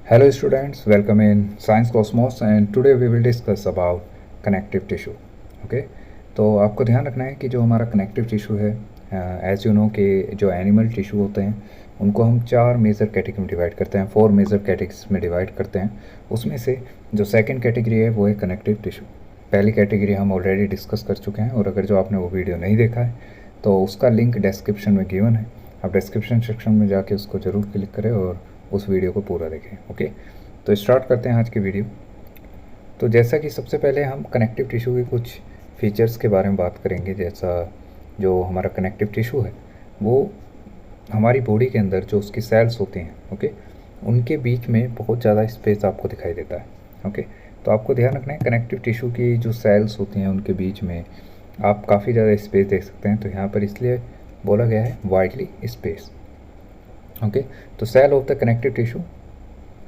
Hello students, welcome in Science Cosmos and today we will discuss about connective tissue. Okay तो आपको ध्यान रखना है कि जो हमारा कनेक्टिव टिश्यू है एज यू नो कि जो एनिमल टिश्यू होते हैं उनको हम 4 मेजर कैटेगरी में डिवाइड करते हैं, 4 मेजर कैटेगरीज में डिवाइड करते हैं। उसमें से जो सेकंड कैटेगरी है वो है कनेक्टिव टिश्यू। पहली कैटेगरी हम ऑलरेडी डिस्कस कर चुके हैं और अगर जो आपने वो वीडियो नहीं देखा है तो उसका लिंक डिस्क्रिप्शन में गिवन है, आप डिस्क्रिप्शन सेक्शन में जाके उसको ज़रूर क्लिक करें और उस वीडियो को पूरा देखें। ओके तो स्टार्ट करते हैं आज की वीडियो। तो जैसा कि सबसे पहले हम कनेक्टिव टिश्यू के कुछ फीचर्स के बारे में बात करेंगे। जैसा जो हमारा कनेक्टिव टिश्यू है वो हमारी बॉडी के अंदर जो उसकी सेल्स होती हैं, ओके, उनके बीच में बहुत ज़्यादा स्पेस आपको दिखाई देता है। ओके तो आपको ध्यान रखना है कनेक्टिव टिश्यू की जो सेल्स होती हैं उनके बीच में आप काफ़ी ज़्यादा स्पेस देख सकते हैं। तो यहाँ पर इसलिए बोला गया है वाइडली स्पेस। ओके तो cell of the connective tissue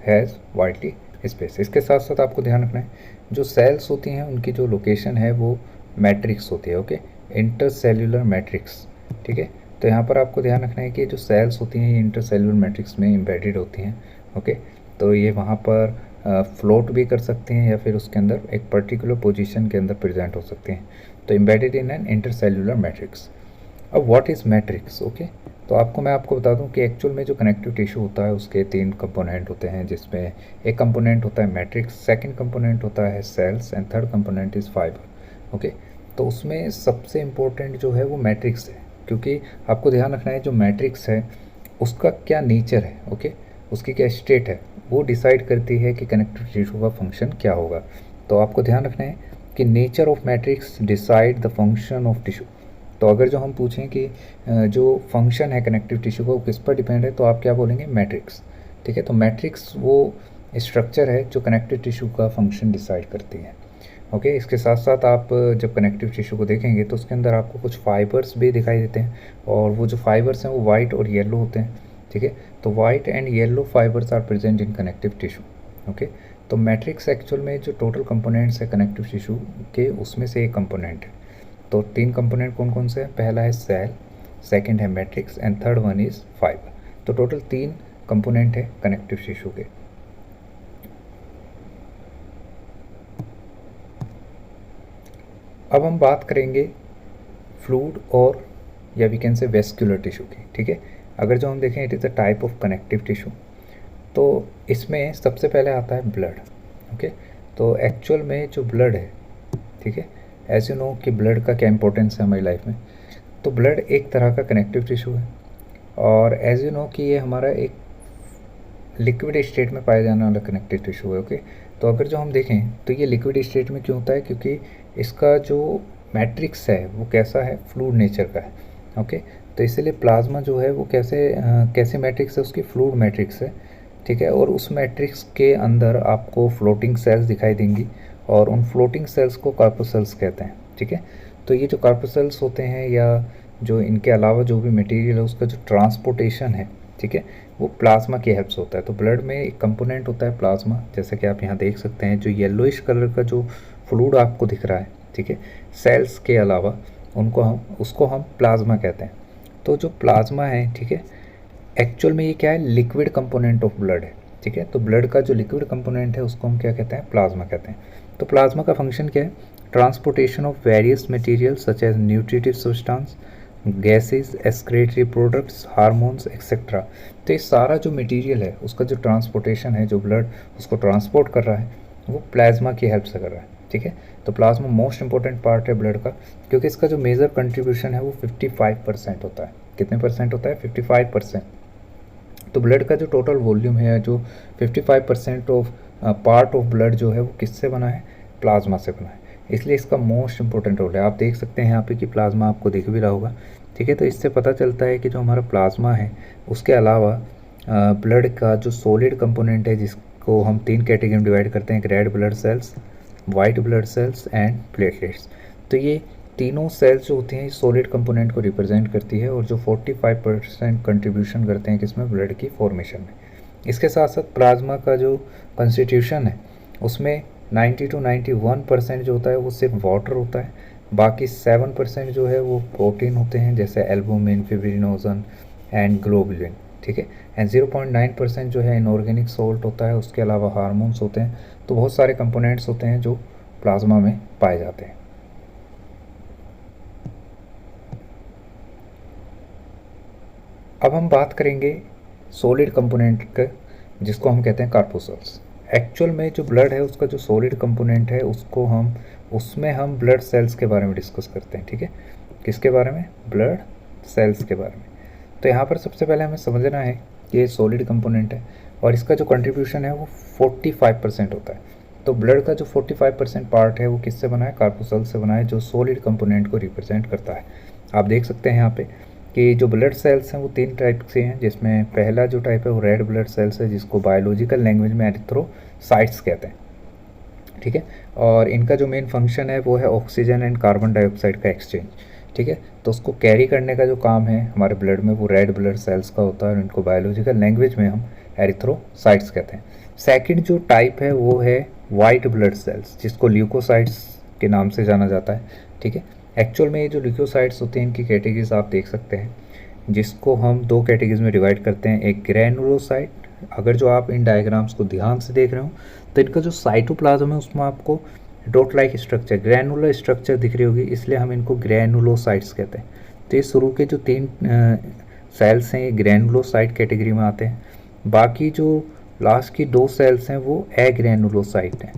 has widely space. इसके साथ साथ आपको ध्यान रखना है जो सेल्स होती हैं उनकी जो लोकेशन है वो मैट्रिक्स होती है। ओके इंटरसेल्यूलर मैट्रिक्स, ठीक है। तो यहाँ पर आपको ध्यान रखना है कि जो सेल्स होती हैं ये इंटरसेल्यूलर मैट्रिक्स में एम्बेडेड होती हैं। ओके तो ये वहाँ पर फ्लोट भी कर सकती हैं या फिर उसके अंदर एक पर्टिकुलर पोजीशन के अंदर प्रेजेंट हो सकती हैं। तो embedded in an intercellular matrix. अब व्हाट इज़ मैट्रिक्स? ओके तो आपको बता दूं कि एक्चुअल में जो कनेक्टिव टिश्यू होता है उसके 3 कंपोनेंट होते हैं, जिसमें एक कंपोनेंट होता है मैट्रिक्स, सेकंड कंपोनेंट होता है cells and third component is fibre. Okay तो उसमें सबसे इम्पोर्टेंट जो है वो मैट्रिक्स है, क्योंकि आपको ध्यान रखना है जो मैट्रिक्स है उसका क्या नेचर है, ओके उसकी क्या स्टेट है, वो डिसाइड करती है कि कनेक्टिव टिश्यू का फंक्शन क्या होगा। तो आपको ध्यान रखना है कि nature of matrix decide the function of tissue. तो अगर जो हम पूछें कि जो फंक्शन है कनेक्टिव टिश्यू का वो किस पर डिपेंड है तो आप क्या बोलेंगे? मैट्रिक्स, ठीक है। तो मैट्रिक्स वो स्ट्रक्चर है जो कनेक्टिव टिश्यू का फंक्शन डिसाइड करती है। ओके इसके साथ साथ आप जब कनेक्टिव टिश्यू को देखेंगे तो उसके अंदर आपको कुछ फाइबर्स भी दिखाई देते हैं और वो जो फाइबर्स हैं वो वाइट और येलो होते हैं, ठीक है। तो white and yellow fibres are present in connective tissue. Okay तो मैट्रिक्स एक्चुअल में जो टोटल कंपोनेंट्स है कनेक्टिव टिश्यू के उसमें से एक कंपोनेंट है। तो 3 कंपोनेंट कौन कौन से हैं? पहला है सेल, सेकंड है matrix and third one is fibre. तो टोटल 3 कंपोनेंट है कनेक्टिव टिश्यू के। अब हम बात करेंगे फ्लूइड और या we can say vascular tissue की, ठीक है। अगर जो हम देखें it is a type of connective tissue, तो इसमें सबसे पहले आता है ब्लड। ओके तो एक्चुअल में जो ब्लड है, ठीक है, एज यू नो कि ब्लड का क्या इंपॉर्टेंस है हमारी लाइफ में। तो ब्लड एक तरह का कनेक्टिव टिश्यू है और एज यू नो कि ये हमारा एक लिक्विड स्टेट में पाया जाने वाला कनेक्टिव टिश्यू है। ओके तो अगर जो हम देखें तो ये लिक्विड स्टेट में क्यों होता है? क्योंकि इसका जो मैट्रिक्स है वो कैसा है? फ्लूइड नेचर का है। ओके तो इसीलिए प्लाज्मा जो है वो कैसे मैट्रिक्स है? उसकी फ्लूइड मैट्रिक्स है, ठीक है। और उस मैट्रिक्स के अंदर आपको फ्लोटिंग सेल्स दिखाई देंगी और उन फ्लोटिंग सेल्स को कार्पोसेल्स कहते हैं, ठीक है। तो ये जो कार्पोसेल्स होते हैं या जो इनके अलावा जो भी मटेरियल है उसका जो ट्रांसपोर्टेशन है, ठीक है, वो प्लाज्मा की हेल्प से होता है। तो ब्लड में एक कंपोनेंट होता है प्लाज्मा, जैसे कि आप यहाँ देख सकते हैं जो येलोइश कलर का जो फ्लूइड आपको दिख रहा है, ठीक है, सेल्स के अलावा उसको हम प्लाज्मा कहते हैं। तो जो प्लाज्मा है, ठीक है, एक्चुअल में ये क्या है? लिक्विड कंपोनेंट ऑफ ब्लड है, ठीक है। तो ब्लड का जो लिक्विड कंपोनेंट है उसको हम क्या कहते हैं? प्लाज्मा कहते हैं। तो प्लाज्मा का फंक्शन क्या है? Transportation of various material such as nutritive substance, gases, excretory products, hormones etcetera. तो ये सारा जो मटेरियल है उसका जो ट्रांसपोर्टेशन है, जो ब्लड उसको ट्रांसपोर्ट कर रहा है वो प्लाज्मा की हेल्प से कर रहा है, ठीक है। तो प्लाज्मा मोस्ट इंपॉर्टेंट पार्ट है ब्लड का, क्योंकि इसका जो मेजर कंट्रीब्यूशन है वो 55% होता है। कितने परसेंट होता है? 55%। तो ब्लड का जो टोटल वॉल्यूम है, जो 55% ऑफ पार्ट ऑफ ब्लड जो है वो किससे बना है? प्लाज्मा से बना है। इसलिए इसका मोस्ट इंपॉर्टेंट रोल है। आप देख सकते हैं यहाँ पे कि प्लाज्मा आपको दिख भी रहा होगा, ठीक है। तो इससे पता चलता है कि जो हमारा प्लाज्मा है उसके अलावा ब्लड का जो सॉलिड कंपोनेंट है जिसको हम 3 कैटेगरी में डिवाइड करते हैं, red blood cells, white blood cells and platelets. तो ये तीनों सेल्स जो होती हैं सॉलिड कंपोनेंट को रिप्रेजेंट करती है और जो 45% कंट्रीब्यूशन करते हैं किसमें? ब्लड की फॉर्मेशन में। इसके साथ साथ प्लाज्मा का जो कंस्टिट्यूशन है उसमें 90 to 91% जो होता है वो सिर्फ वाटर होता है, बाकी 7% जो है वो प्रोटीन होते हैं, जैसे एल्बुमिन, फिब्रिनोजन एंड ग्लोबुलिन, ठीक है। एंड 0.9% जो है इनऑर्गेनिक सॉल्ट होता है, उसके अलावा हार्मोन्स होते हैं। तो बहुत सारे कंपोनेंट्स होते हैं जो प्लाज्मा में पाए जाते हैं। अब हम बात करेंगे सॉलिड कंपोनेंट का, जिसको हम कहते हैं कार्पोसल्स। एक्चुअल में जो ब्लड है उसका जो सॉलिड कंपोनेंट है उसमें हम ब्लड सेल्स के बारे में डिस्कस करते हैं, ठीक है। किसके बारे में? ब्लड सेल्स के बारे में। तो यहाँ पर सबसे पहले हमें समझना है कि ये सॉलिड कंपोनेंट है और इसका जो कंट्रीब्यूशन है वो 45% होता है। तो ब्लड का जो 45% पार्ट है वो किससे बना है? कार्पोसल से बना है, जो सॉलिड कंपोनेंट को रिप्रेजेंट करता है। आप देख सकते हैं यहाँ पे कि जो ब्लड सेल्स हैं वो 3 टाइप से हैं, जिसमें पहला जो टाइप है वो रेड ब्लड सेल्स है, जिसको बायोलॉजिकल लैंग्वेज में एरिथ्रोसाइट्स कहते हैं, ठीक है। और इनका जो मेन फंक्शन है वो है ऑक्सीजन एंड कार्बन डाइऑक्साइड का एक्सचेंज, ठीक है। तो उसको कैरी करने का जो काम है हमारे ब्लड में वो रेड ब्लड सेल्स का होता है और इनको बायोलॉजिकल लैंग्वेज में हम एरिथ्रोसाइट्स कहते हैं। सेकंड जो टाइप है वो है वाइट ब्लड सेल्स, जिसको ल्यूकोसाइट्स के नाम से जाना जाता है, ठीक है। एक्चुअल में ये जो ल्यूकोसाइट्स होते हैं इनकी कैटेगरीज आप देख सकते हैं, जिसको हम 2 कैटेगरीज में डिवाइड करते हैं। एक ग्रैनुलोसाइट, अगर जो आप इन डायग्राम्स को ध्यान से देख रहे हो तो इनका जो साइटोप्लाज्म है उसमें आपको dot like structure, granular structure दिख रही होगी, इसलिए हम इनको ग्रैनुलोसाइट्स कहते हैं। तो ये शुरू के जो 3 सेल्स हैं ये ग्रैनुलोसाइट कैटेगरी में आते हैं। बाकी जो लास्ट की 2 सेल्स हैं वो एग्रैनुलोसाइट हैं।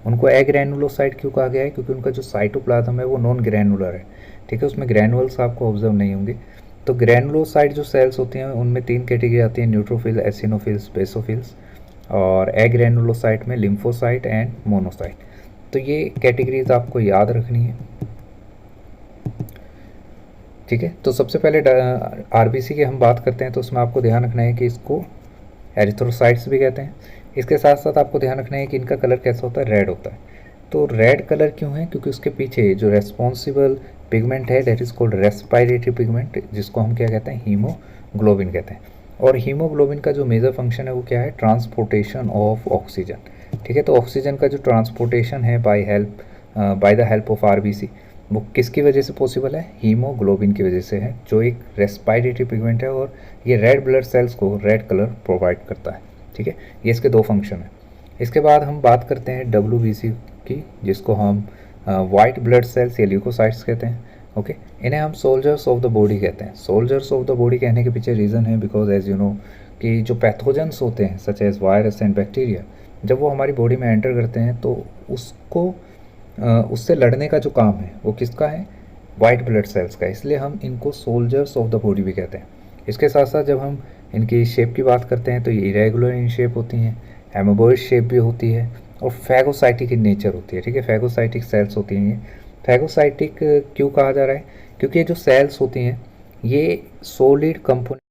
उनको एग्रैनुलोसाइट क्यों कहा गया है? क्योंकि उनका जो साइटोप्लाज्म है वो नॉन ग्रैनुलर है, ठीक है। उसमें ग्रैनुअल्स आपको ऑब्जर्व नहीं होंगे। तो ग्रैनुलोसाइट जो सेल्स होती हैं उनमें 3 कैटेगरी आती है, न्यूट्रोफिल, एसिनोफिल्स, बेसोफिल्स। और एग्रैनुलोसाइट में लिम्फोसाइट एंड मोनोसाइट। तो ये कैटेगरीज आपको याद रखनी है, ठीक है। तो सबसे पहले आरबीसी की हम बात करते हैं तो उसमें आपको ध्यान रखना है कि इसको एरिथ्रोसाइट्स भी कहते हैं। इसके साथ साथ आपको ध्यान रखना है कि इनका कलर कैसा होता है? रेड होता है। तो रेड कलर क्यों है? क्योंकि उसके पीछे जो रेस्पॉन्सिबल पिगमेंट है that is called respiratory pigment, जिसको हम क्या कहते हैं? हीमोग्लोबिन कहते हैं। और हीमोग्लोबिन का जो मेजर फंक्शन है वो क्या है? ट्रांसपोर्टेशन ऑफ ऑक्सीजन, ठीक है। तो ऑक्सीजन का जो ट्रांसपोर्टेशन है by the help of RBC, वो किसकी वजह से पॉसिबल है? हीमोग्लोबिन की वजह से है, जो एक रेस्पिरेटरी पिगमेंट है और ये रेड ब्लड सेल्स को रेड कलर प्रोवाइड करता है, ठीक है। ये इसके 2 फंक्शन हैं। इसके बाद हम बात करते हैं डब्ल्यूबीसी की, जिसको हम वाइट ब्लड सेल्स या ल्यूकोसाइट्स कहते हैं, ओके। इन्हें हम सोल्जर्स ऑफ द बॉडी कहते हैं। सोल्जर्स ऑफ द बॉडी कहने के पीछे रीज़न है बिकॉज एज यू नो कि जो पैथोजेंस होते हैं such as virus and bacteria, जब वो हमारी बॉडी में एंटर करते हैं तो उससे लड़ने का जो काम है वो किसका है? वाइट ब्लड सेल्स का। इसलिए हम इनको सोल्जर्स ऑफ द बॉडी भी कहते हैं। इसके साथ साथ जब हम इनकी शेप की बात करते हैं तो ये इरेगुलर इन शेप होती हैं, एमोबॉइड शेप भी होती है और फैगोसाइटिक इन नेचर होती है, ठीक है। फैगोसाइटिक सेल्स होती हैं ये। फैगोसाइटिक क्यों कहा जा रहा है? क्योंकि ये जो सेल्स होती हैं ये solid component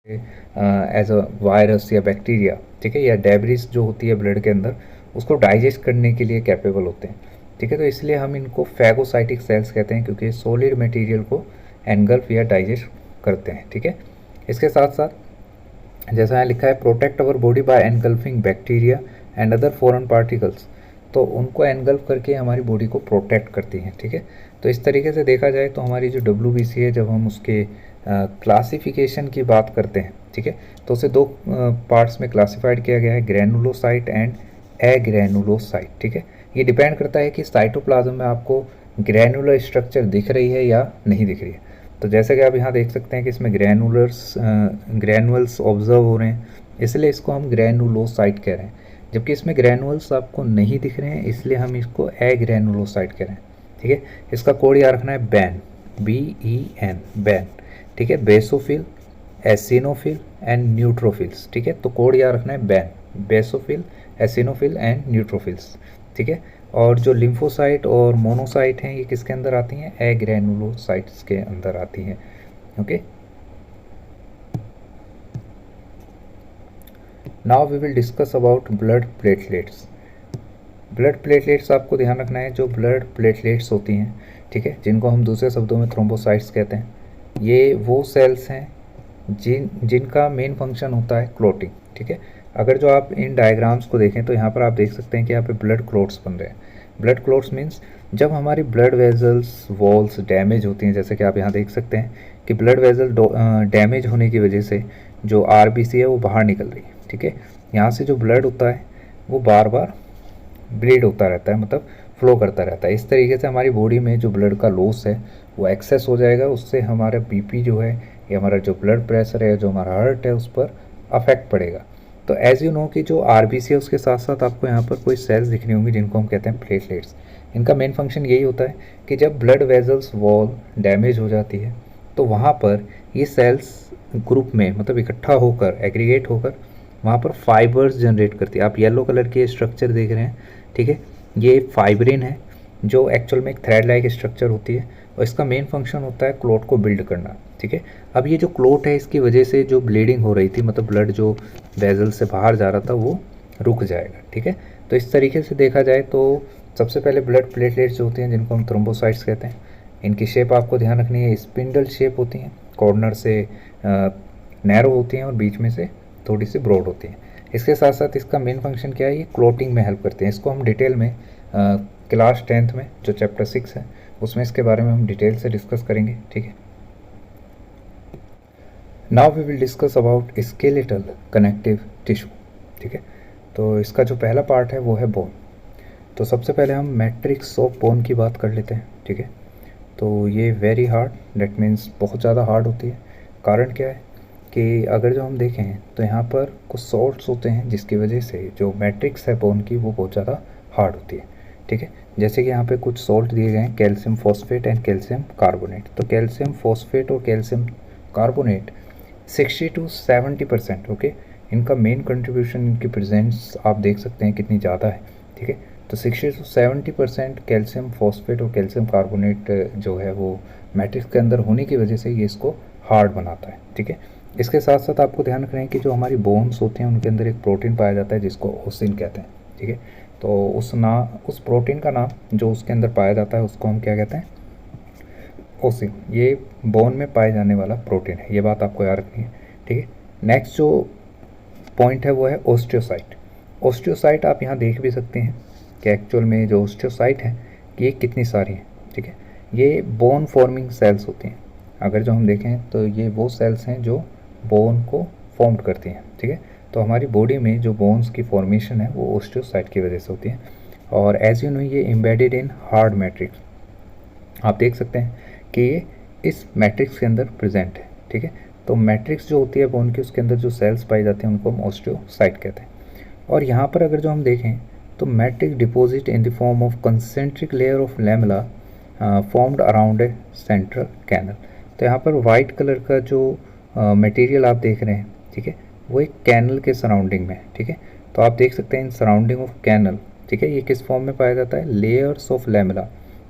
as a virus या बैक्टीरिया, ठीक है, या डेब्रिस जो होती है ब्लड के अंदर, उसको डाइजेस्ट करने के लिए कैपेबल होते हैं, ठीक है। तो इसलिए हम इनको फैगोसाइटिक सेल्स कहते हैं, क्योंकि सॉलिड मटेरियल को एनगल्फ या डाइजेस्ट करते हैं, ठीक है। इसके साथ साथ जैसा यहाँ लिखा है, protect our body by engulfing bacteria and other foreign particles, तो उनको एनगल्फ करके हमारी बॉडी को प्रोटेक्ट करती हैं, ठीक है। तो इस तरीके से देखा जाए तो हमारी जो डब्ल्यूबीसी है, जब हम उसके क्लासिफिकेशन की बात करते हैं, ठीक है, तो उसे 2 पार्ट्स में क्लासिफाइड किया गया है, ग्रैनुलोसाइट एंड एग्रैनुलोसाइट, ठीक है। ये डिपेंड करता है कि साइटोप्लाज्म में आपको ग्रैनुलर स्ट्रक्चर दिख रही है या नहीं दिख रही है। तो जैसे कि आप यहाँ देख सकते हैं कि इसमें ग्रैनुअल्स ऑब्जर्व हो रहे हैं, इसलिए इसको हम ग्रैनुलोसाइट कह रहे हैं। जबकि इसमें ग्रैनुअल्स आपको नहीं दिख रहे हैं, इसलिए हम इसको एग्रैनुलोसाइट कह रहे हैं, ठीक है। इसका कोड याद रखना है बैन, BEN, बैन, ठीक है। बेसोफिल, एसिनोफिल एंड न्यूट्रोफिल्स, ठीक है। तो कोड याद रखना है ban, basophil, eosinophil and neutrophils, ठीक है। और जो लिम्फोसाइट और मोनोसाइट हैं ये किसके अंदर आती हैं? एग्रैनुलोसाइट्स के अंदर आती हैं, okay. Now we will discuss about blood platelets. Blood platelets आपको ध्यान रखना है, जो ब्लड प्लेटलेट्स होती हैं, ठीक है, जिनको हम दूसरे शब्दों में थ्रोम्बोसाइट्स कहते हैं, ये वो सेल्स हैं जिनका मेन फंक्शन होता है क्लोटिंग, ठीक है। अगर जो आप इन डायग्राम्स को देखें तो यहाँ पर आप देख सकते हैं कि यहाँ पे ब्लड क्लोट्स बन रहे हैं। ब्लड क्लॉट्स मीन्स जब हमारी ब्लड वेजल्स वॉल्स डैमेज होती हैं, जैसे कि आप यहाँ देख सकते हैं कि ब्लड वेजल डैमेज होने की वजह से जो आरबीसी है वो बाहर निकल रही है, ठीक है। यहाँ से जो ब्लड होता है वो बार बार ब्लीड होता रहता है, मतलब फ्लो करता रहता है। इस तरीके से हमारी बॉडी में जो ब्लड का लॉस है वो एक्सेस हो जाएगा, उससे हमारा बीपी जो है या हमारा जो ब्लड प्रेशर है, जो हमारा हार्ट है, उस पर अफेक्ट पड़ेगा। तो एज यू नो कि जो आरबीसी है उसके साथ साथ आपको यहाँ पर कोई सेल्स दिखनी होंगी जिनको हम कहते हैं प्लेटलेट्स। इनका मेन फंक्शन यही होता है कि जब ब्लड वेजल्स वॉल डैमेज हो जाती है तो वहाँ पर ये सेल्स ग्रुप में मतलब इकट्ठा होकर एग्रीगेट होकर वहाँ पर फाइबर्स जनरेट करती है। आप येलो कलर के स्ट्रक्चर देख रहे हैं, ठीक है, ये फाइब्रिन है जो एक्चुअल में एक थ्रेड लाइक स्ट्रक्चर होती है और इसका मेन फंक्शन होता है क्लोट को बिल्ड करना, ठीक है। अब ये जो क्लोट है इसकी वजह से जो ब्लीडिंग हो रही थी, मतलब ब्लड जो वेजल से बाहर जा रहा था वो रुक जाएगा, ठीक है। तो इस तरीके से देखा जाए तो सबसे पहले ब्लड प्लेटलेट्स जो होती हैं जिनको हम थ्रोम्बोसाइट्स कहते हैं, इनकी शेप आपको ध्यान रखनी है, स्पिंडल शेप होती हैं, कॉर्नर से नैरो होती हैं और बीच में से थोड़ी सी ब्रॉड होती हैं। इसके साथ साथ इसका मेन फंक्शन क्या है, ये क्लोटिंग में हेल्प करते हैं। इसको हम डिटेल में क्लास 10th में जो चैप्टर 6 है उसमें इसके बारे में हम डिटेल से डिस्कस करेंगे, ठीक है। Now we will discuss about skeletal connective tissue, ठीक है। तो इसका जो पहला पार्ट है वो है बोन। तो सबसे पहले हम मैट्रिक्स ऑफ बोन की बात कर लेते हैं, ठीक है। तो ये वेरी हार्ड, डेट मीन्स बहुत ज़्यादा हार्ड होती है। कारण क्या है कि अगर जो हम देखें तो यहाँ पर कुछ सॉल्ट्स होते हैं जिसकी वजह से जो मैट्रिक्स है बोन की वो बहुत ज़्यादा हार्ड होती है, ठीक है। जैसे कि यहाँ पे कुछ सॉल्ट दिए गए हैं, calcium phosphate and calcium carbonate. तो कैल्शियम फॉस्फेट और कैल्शियम कार्बोनेट 60 to 70%, ओके, इनका मेन कंट्रीब्यूशन, इनकी प्रेजेंस आप देख सकते हैं कितनी ज़्यादा है, ठीक है। तो 60 to 70% कैल्शियम फॉस्फेट और कैल्शियम कार्बोनेट जो है वो मैट्रिक्स के अंदर होने की वजह से ये इसको हार्ड बनाता है, ठीक है। इसके साथ साथ आपको ध्यान रखना है कि जो हमारी बोन्स होती हैं उनके अंदर एक प्रोटीन पाया जाता है जिसको ओसिन कहते हैं, ठीक है। तो उस प्रोटीन का नाम जो उसके अंदर पाया जाता है उसको हम क्या कहते हैं, ओसिन। ये बोन में पाए जाने वाला प्रोटीन है, ये बात आपको याद रखनी है, ठीक है। नेक्स्ट जो पॉइंट है वो है ओस्टियोसाइट। ओस्टियोसाइट आप यहाँ देख भी सकते हैं कि एक्चुअल में जो ओस्टियोसाइट है ये कितनी सारी हैं, ठीक है। ये बोन फॉर्मिंग सेल्स होती हैं। अगर जो हम देखें तो ये वो सेल्स हैं जो बोन को फॉर्म करती हैं, ठीक है। तो हमारी बॉडी में जो बोन्स की फॉर्मेशन है वो ओस्टियोसाइट की वजह से होती है। और एज यू नो ये एम्बेडेड इन हार्ड मैट्रिक्स, आप देख सकते हैं कि ये इस मैट्रिक्स के अंदर प्रेजेंट है, ठीक है। तो मैट्रिक्स जो होती है बोन की उसके अंदर जो सेल्स पाई जाती हैं उनको हम ओस्टियोसाइट कहते हैं। और यहाँ पर अगर जो हम देखें तो matrix deposit in the form of concentric layer of lamella formed around a central canal. तो यहाँ पर वाइट कलर का जो मटेरियल आप देख रहे हैं, ठीक है, वो एक कैनल के सराउंडिंग में है, ठीक है। तो आप देख सकते हैं इन सराउंडिंग ऑफ कैनल, ठीक है, ये किस फॉर्म में पाया जाता है, लेयर्स ऑफ लैमेला,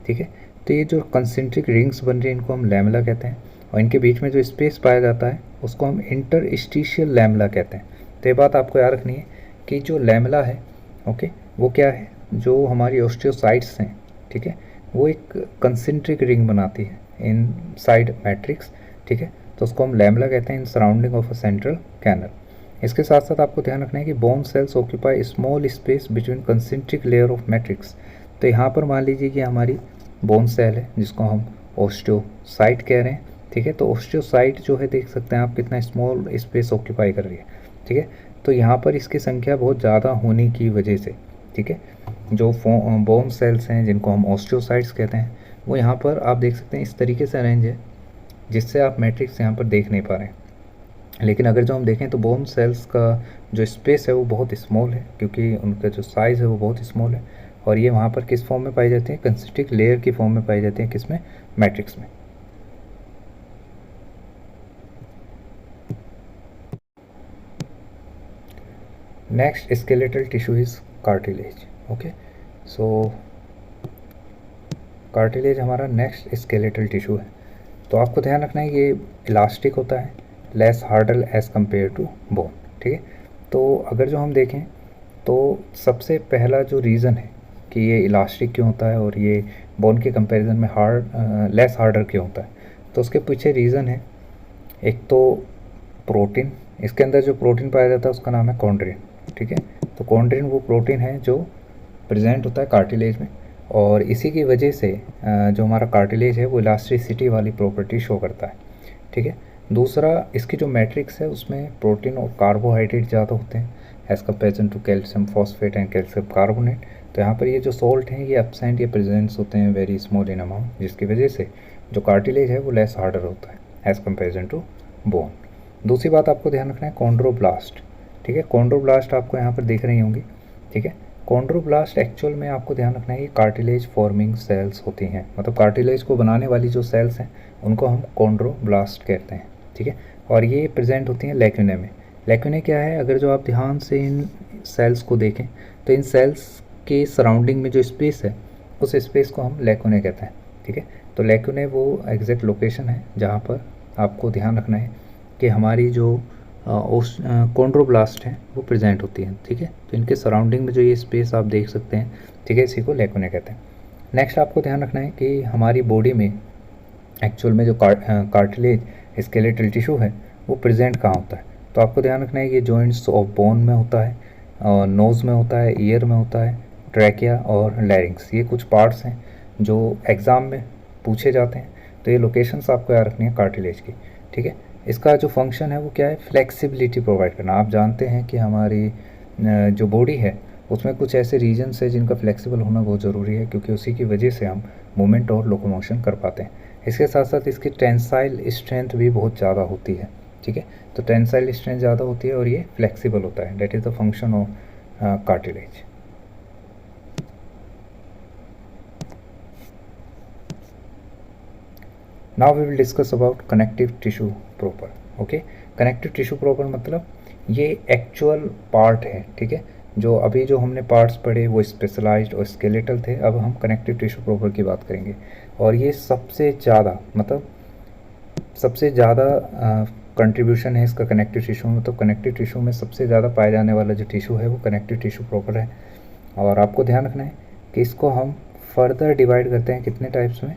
ठीक है। तो ये जो कंसेंट्रिक रिंग्स बन रही हैं इनको हम लैमेला कहते हैं और इनके बीच में जो स्पेस पाया जाता है उसको हम इंटरस्टिशियल लैमेला कहते हैं। तो ये बात आपको याद रखनी है कि जो लैमेला है, ओके, वो क्या है, जो हमारी ओस्टियोसाइट्स हैं, ठीक है, वो एक कंसेंट्रिक रिंग बनाती है इन साइड मैट्रिक्स, ठीक है। तो उसको हम लैमेला कहते हैं in surrounding of a central canal. इसके साथ साथ आपको ध्यान रखना है कि bone cells occupy small space between concentric layer of matrix. तो यहाँ पर मान लीजिए कि हमारी बोन सेल है जिसको हम ओस्टियोसाइट कह रहे हैं, ठीक है। तो ओस्टियोसाइट जो है देख सकते हैं आप कितना स्मॉल स्पेस ऑक्यूपाई कर रही है, ठीक है। तो यहाँ पर इसकी संख्या बहुत ज़्यादा होने की वजह से, ठीक है, जो बोन सेल्स हैं जिनको हम ओस्टियोसाइट्स कहते हैं वो यहाँ पर आप देख सकते हैं इस तरीके से अरेंज है जिससे आप मैट्रिक्स यहाँ पर देख नहीं पा रहे हैं। लेकिन अगर जो हम देखें तो बोन सेल्स का जो स्पेस है वो बहुत स्मॉल है क्योंकि उनका जो साइज़ है वो बहुत स्मॉल है और ये वहाँ पर किस फॉर्म में पाई जाती है, कंसेंट्रिक लेयर की फॉर्म में पाई जाती है, किसमें, मैट्रिक्स में। Next skeletal tissue is cartilage, okay. So cartilage हमारा नेक्स्ट स्केलेटल टिश्यू है। तो आपको ध्यान रखना है ये इलास्टिक होता है, less hard as compare to bone, ठीक है। तो अगर जो हम देखें तो सबसे पहला जो रीज़न है कि ये इलास्टिक क्यों होता है और ये बोन के कंपैरिजन में लेस हार्डर क्यों होता है, तो उसके पीछे रीज़न है एक तो प्रोटीन। इसके अंदर जो प्रोटीन पाया जाता है उसका नाम है कॉन्ड्रिन, ठीक है। तो कॉन्ड्रिन वो प्रोटीन है जो प्रेजेंट होता है कार्टिलेज में और इसी की वजह से जो हमारा कार्टिलेज है वो इलास्टिसिटी वाली प्रॉपर्टी शो करता है, ठीक है। दूसरा, इसकी जो मैट्रिक्स है उसमें प्रोटीन और कार्बोहाइड्रेट ज़्यादा होते हैं as comparison to calcium phosphate and calcium carbonate. तो यहाँ पर ये जो सॉल्ट हैं ये एब्सेंट या प्रेजेंट्स होते हैं वेरी स्मॉल इन अमाउंट, जिसकी वजह से जो कार्टिलेज है वो लेस हार्डर होता है एज़ कम्पेरिजन टू बोन। दूसरी बात आपको ध्यान रखना है कॉन्ड्रोब्लास्ट, ठीक है। कॉन्ड्रोब्लास्ट आपको यहाँ पर दिख रही होंगी, ठीक है। कॉन्ड्रोब्लास्ट एक्चुअल में आपको ध्यान रखना है ये कार्टिलेज फॉर्मिंग सेल्स होती हैं, मतलब कार्टिलेज को बनाने वाली जो सेल्स हैं उनको हम कॉन्ड्रोब्लास्ट कहते हैं, ठीक है। और ये प्रेजेंट होती हैं लैक्यूने में। लैक्यूने क्या है, अगर जो आप ध्यान से इन सेल्स को देखें तो इन सेल्स के सराउंडिंग में जो स्पेस है उस स्पेस को हम लैक्यूने कहते हैं, ठीक है। तो लैक्यूने वो एग्जैक्ट लोकेशन है जहाँ पर आपको ध्यान रखना है कि हमारी जो कॉन्ड्रोब्लास्ट हैं वो प्रेजेंट होती हैं, ठीक है। तो इनके सराउंडिंग में जो ये स्पेस आप देख सकते हैं, ठीक है, इसी को लैक्यूने कहते हैं। नेक्स्ट आपको ध्यान रखना है कि हमारी बॉडी में एक्चुअल में जो कार्टिलेज स्केलेटल टिश्यू है वो प्रेजेंट कहाँ होता है। तो आपको ध्यान रखना है कि जॉइंट्स ऑफ बोन में होता है, और नोज़ में होता है, ईयर में होता है, ट्रैकिया और लैरिंग्स। ये कुछ पार्ट्स हैं जो एग्ज़ाम में पूछे जाते हैं, तो ये लोकेशंस आपको याद रखनी है कार्टिलेज की, ठीक है। इसका जो फंक्शन है वो क्या है, फ्लेक्सिबिलिटी प्रोवाइड करना। आप जानते हैं कि हमारी जो बॉडी है उसमें कुछ ऐसे रीजन्स है जिनका फ्लेक्सिबल होना बहुत ज़रूरी है, क्योंकि उसी की वजह से हम मूवमेंट और लोकोमोशन कर पाते हैं। इसके साथ साथ इसकी टेंसाइल स्ट्रेंथ भी बहुत ज़्यादा होती है, ठीक है। तो टेंसाइल स्ट्रेंथ ज़्यादा होती है और ये फ्लेक्सिबल होता है, that is the function of cartilage. Now we will discuss about connective tissue proper, okay. Connective tissue proper मतलब ये एक्चुअल पार्ट है, ठीक है। जो अभी जो हमने पार्ट्स पढ़े वो स्पेशलाइज्ड और स्केलेटल थे, अब हम कनेक्टिव टिश्यू प्रॉपर की बात करेंगे। और ये सबसे ज़्यादा मतलब सबसे ज़्यादा कंट्रीब्यूशन है इसका कनेक्टिव टिश्यू में। तो कनेक्टिव टिश्यू में सबसे ज़्यादा पाया जाने वाला जो टिश्यू है वो कनेक्टिव टिश्यू प्रॉपर है। और आपको ध्यान रखना है कि इसको हम फर्दर डिवाइड करते हैं कितने टाइप्स में।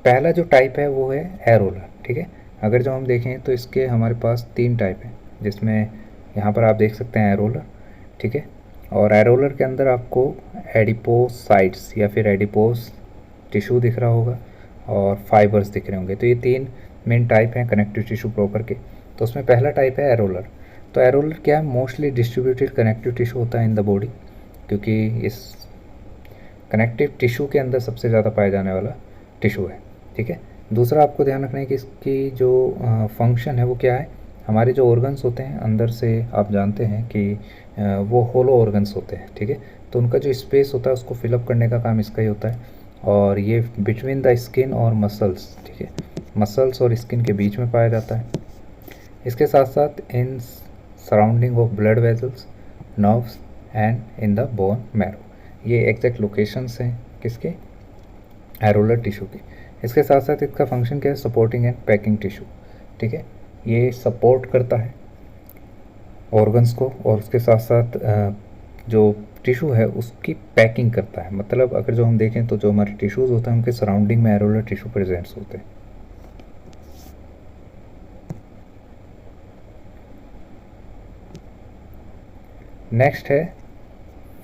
पहला जो टाइप है वो है एरोलर, ठीक है। अगर जो हम देखें तो इसके हमारे पास 3 टाइप हैं, जिसमें यहाँ पर आप देख सकते हैं एरोलर, ठीक है। और एरोलर के अंदर आपको एडिपोसाइट्स या फिर एडिपोस टिश्यू दिख रहा होगा और फाइबर्स दिख रहे होंगे। तो ये 3 मेन टाइप हैं कनेक्टिव टिश्यू प्रॉपर के। तो उसमें पहला टाइप है एरोलर। तो एरोलर क्या है, मोस्टली डिस्ट्रीब्यूटेड कनेक्टिव टिश्यू होता है इन द बॉडी, क्योंकि इस कनेक्टिव टिश्यू के अंदर सबसे ज़्यादा पाया जाने वाला टिश्यू है, ठीक है। दूसरा आपको ध्यान रखना है कि इसकी जो फंक्शन है वो क्या है। हमारे जो ऑर्गन्स होते हैं अंदर से आप जानते हैं कि वो होलो ऑर्गन्स होते हैं, ठीक है। तो उनका जो स्पेस होता है उसको फिलअप करने का काम इसका ही होता है। और ये बिटवीन द स्किन और मसल्स, ठीक है, मसल्स और स्किन के बीच में पाया जाता है। इसके साथ साथ इन surrounding of blood vessels, nerves and in the bone marrow. ये एग्जैक्ट लोकेशंस हैं किसके, एरोलर टिश्यू की। इसके साथ साथ इसका फंक्शन क्या है, सपोर्टिंग एंड पैकिंग टिश्यू, ठीक है। ये सपोर्ट करता है ऑर्गन्स को और उसके साथ साथ जो टिश्यू है उसकी पैकिंग करता है। मतलब अगर जो हम देखें तो जो हमारे टिश्यूज़ होते हैं उनके सराउंडिंग में एरोलर टिश्यू प्रेजेंट्स होते हैं। नेक्स्ट है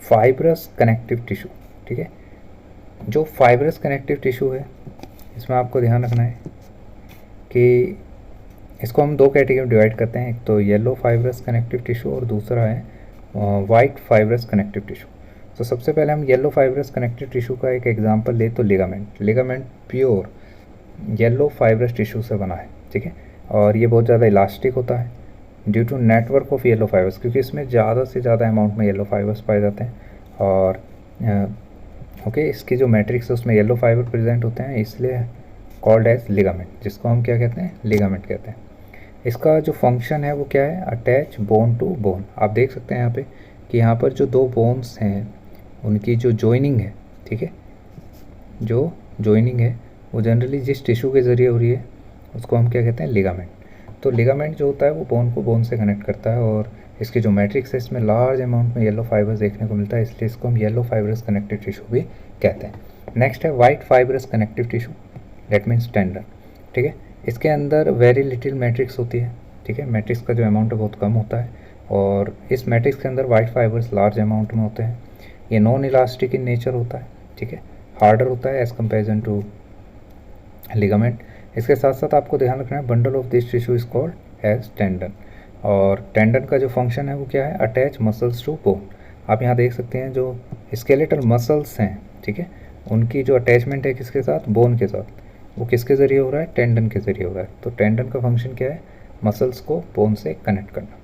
फाइब्रस कनेक्टिव टिश्यू, ठीक है। जो फाइब्रस कनेक्टिव टिश्यू है इसमें आपको ध्यान रखना है कि इसको हम 2 कैटेगरी में डिवाइड करते हैं, एक तो येलो फाइब्रस कनेक्टिव टिश्यू और दूसरा है वाइट फाइब्रस कनेक्टिव टिश्यू। तो सबसे पहले हम येलो फाइब्रस कनेक्टिव टिश्यू का एक एग्जांपल ले तो ligament. Ligament pure yellow fibrous tissue से बना है, ठीक है। और ये बहुत ज़्यादा इलास्टिक होता है due to network of yellow fibres, क्योंकि इसमें ज़्यादा से ज़्यादा अमाउंट में येलो फाइबर्स पाए जाते हैं। और ओके, इसकी जो मैट्रिक्स है उसमें येलो फाइबर प्रेजेंट होते हैं, इसलिए कॉल्ड एज लिगामेंट, जिसको हम क्या कहते हैं, लिगामेंट कहते हैं। इसका जो फंक्शन है वो क्या है, अटैच बोन टू बोन। आप देख सकते हैं यहाँ पे कि यहाँ पर जो 2 बोन्स हैं उनकी जो जॉइनिंग है, ठीक है, जो जॉइनिंग है वो जनरली जिस टिश्यू के ज़रिए हो रही है उसको हम क्या कहते हैं, लिगामेंट। तो लिगामेंट जो होता है वो बोन को बोन से कनेक्ट करता है और इसकी जो मैट्रिक्स है इसमें लार्ज अमाउंट में येलो फाइबर्स देखने को मिलता है, इसलिए इसको हम येलो फाइबरस कनेक्टिव टिश्यू भी कहते हैं। नेक्स्ट है white fibrous connective tissue, that means tendon, ठीक है। इसके अंदर वेरी लिटिल मैट्रिक्स होती है, ठीक है। मैट्रिक्स का जो अमाउंट है बहुत कम होता है और इस मैट्रिक्स के अंदर वाइट फाइबर्स लार्ज अमाउंट में होते हैं। ये नॉन इलास्टिक इन नेचर होता है ठीक है, हार्डर होता है एज़ कंपेरिजन टू लिगामेंट। इसके साथ साथ आपको ध्यान रखना है bundle of this tissue is called as tendon. और टेंडन का जो फंक्शन है वो क्या है, अटैच मसल्स टू बोन। आप यहाँ देख सकते हैं जो स्केलेटल मसल्स हैं, ठीक है, उनकी जो अटैचमेंट है किसके साथ, बोन के साथ, वो किसके ज़रिए हो रहा है, टेंडन के ज़रिए हो रहा है। तो टेंडन का फंक्शन क्या है, मसल्स को बोन से कनेक्ट करना।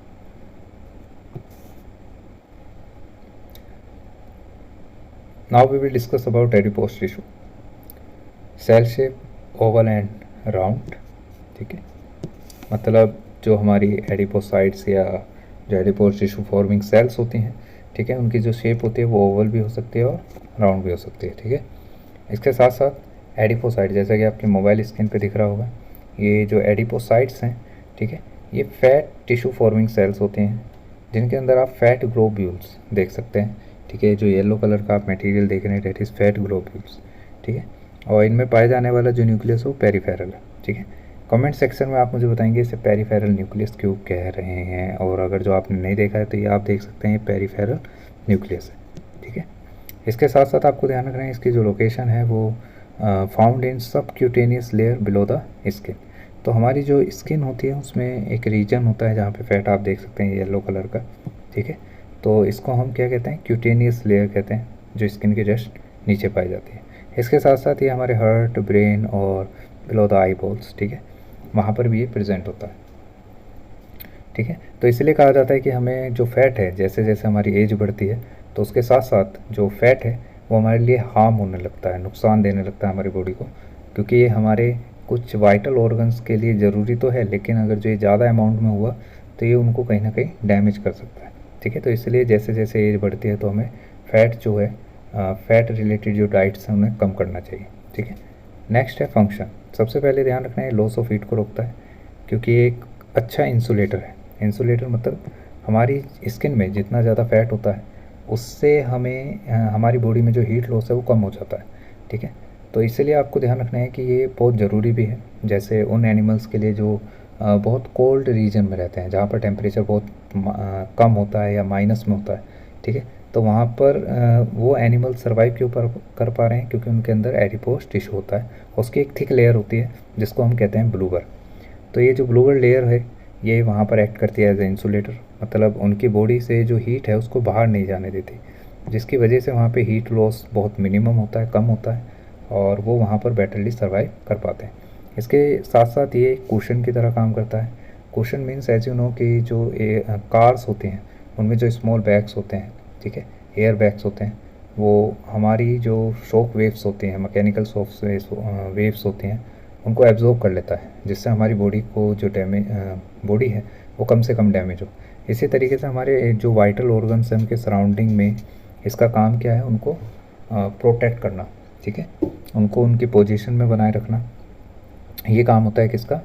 Now we will discuss about adipose tissue. Cell shape oval and round, ठीक है, मतलब जो हमारी एडिपोसाइट्स या जो एडिपोज टिश्यू फॉर्मिंग सेल्स होती हैं, ठीक है, उनकी जो शेप होती है वो ओवल भी हो सकती है और राउंड भी हो सकती है, ठीक है। इसके साथ साथ एडिपोसाइट, जैसा कि आपके मोबाइल स्क्रीन पे दिख रहा होगा, ये जो एडिपोसाइट्स हैं, ठीक है, ये फैट टिश्यू फॉर्मिंग सेल्स होते हैं जिनके अंदर आप फैट ग्लोब्यूल्स देख सकते हैं, ठीक है। जो येलो कलर का आप मटेरियल देख रहे हैं डेट इज़ फैट ग्लोब्यूल्स, ठीक है। और इनमें पाए जाने वाला जो न्यूक्लियस हो पेरिफेरल है, ठीक है। कमेंट सेक्शन में आप मुझे बताएंगे इसे पेरिफेरल न्यूक्लियस क्यों कह रहे हैं, और अगर जो आपने नहीं देखा है तो ये आप देख सकते हैं पेरिफेरल न्यूक्लियस है, ठीक है। इसके साथ साथ आपको ध्यान रखना है इसकी जो लोकेशन है वो found in subcutaneous layer below the skin. तो हमारी जो स्किन होती है उसमें एक रीजन होता है जहाँ पे फैट आप देख सकते हैं येलो कलर का, ठीक है। तो इसको हम क्या कहते हैं, क्यूटेनियस लेयर कहते हैं, जो स्किन के जस्ट नीचे पाई जाती है। इसके साथ साथ ये हमारे हार्ट, ब्रेन और बिलो द आई बॉल्स, ठीक है, वहाँ पर भी ये प्रेजेंट होता है, ठीक है। तो इसलिए कहा जाता है कि हमें जो फैट है, जैसे जैसे हमारी एज बढ़ती है तो उसके साथ साथ जो फैट है वो हमारे लिए हार्म होने लगता है, नुकसान देने लगता है हमारी बॉडी को, क्योंकि ये हमारे कुछ वाइटल ऑर्गन्स के लिए ज़रूरी तो है, लेकिन अगर जो ये ज़्यादा अमाउंट में हुआ तो ये उनको कहीं ना कहीं डैमेज कर सकता है, ठीक है। तो इसलिए जैसे जैसे एज बढ़ती है तो हमें फ़ैट जो है, फ़ैट रिलेटेड जो डाइट्स हैं उन्हें कम करना चाहिए, ठीक है। नेक्स्ट है फंक्शन। सबसे पहले ध्यान रखना है लॉस ऑफ हीट को रोकता है, क्योंकि ये एक अच्छा इंसुलेटर है। इंसुलेटर मतलब हमारी स्किन में जितना ज़्यादा फैट होता है उससे हमें हमारी बॉडी में जो हीट लॉस है वो कम हो जाता है, ठीक है। तो इसलिए आपको ध्यान रखना है कि ये बहुत ज़रूरी भी है, जैसे उन एनिमल्स के लिए जो बहुत कोल्ड रीजन में रहते हैं, जहाँ पर टेम्परेचर बहुत कम होता है या माइनस में होता है, ठीक है। तो वहाँ पर वो एनिमल सर्वाइव क्यों कर पा रहे हैं, क्योंकि उनके अंदर एडिपोज टिश्यू होता है, उसकी एक थिक लेयर होती है जिसको हम कहते हैं ब्लूबर। तो ये जो ब्लूबर लेयर है ये वहाँ पर एक्ट करती है एज ए इंसुलेटर, मतलब उनकी बॉडी से जो हीट है उसको बाहर नहीं जाने देती, जिसकी वजह से वहाँ पे हीट लॉस बहुत मिनिमम होता है, कम होता है, और वो वहाँ पर बेटरली सर्वाइव कर पाते हैं। इसके साथ साथ ये कुशन की तरह काम करता है। Cushion means as you know कि जो कार्स होती हैं उनमें जो स्मॉल बैग्स होते हैं, ठीक है, एयर बैग्स होते हैं, वो हमारी जो शॉक वेव्स होती हैं, मैकेनिकल शॉक वेव्स होती हैं, उनको एब्जॉर्ब कर लेता है, जिससे हमारी बॉडी को जो बॉडी है वो कम से कम डैमेज हो। इसी तरीके से हमारे जो वाइटल ऑर्गन्स हैं उनके सराउंडिंग में इसका काम क्या है, उनको प्रोटेक्ट करना, ठीक है, उनको उनकी पोजीशन में बनाए रखना। ये काम होता है किसका,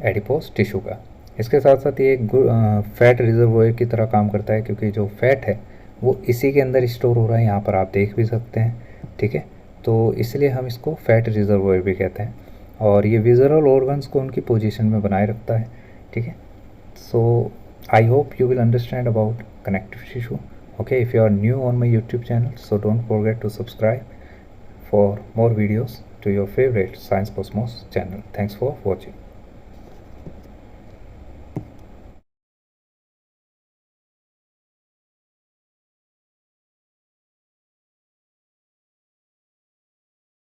एडिपोज टिश्यू का। इसके साथ साथ ये एक फैट रिजर्वोयर की तरह काम करता है, क्योंकि जो फैट है वो इसी के अंदर स्टोर हो रहा है, यहाँ पर आप देख भी सकते हैं, ठीक है। तो इसलिए हम इसको फैट रिजर्वोयर भी कहते हैं, और ये विजरल ऑर्गन्स को उनकी पोजीशन में बनाए रखता है, ठीक है। So I hope you will understand about connective tissue. Okay, if you are new on my YouTube channel, so don't forget to subscribe for more videos to your favorite Science Cosmos channel. Thanks for watching.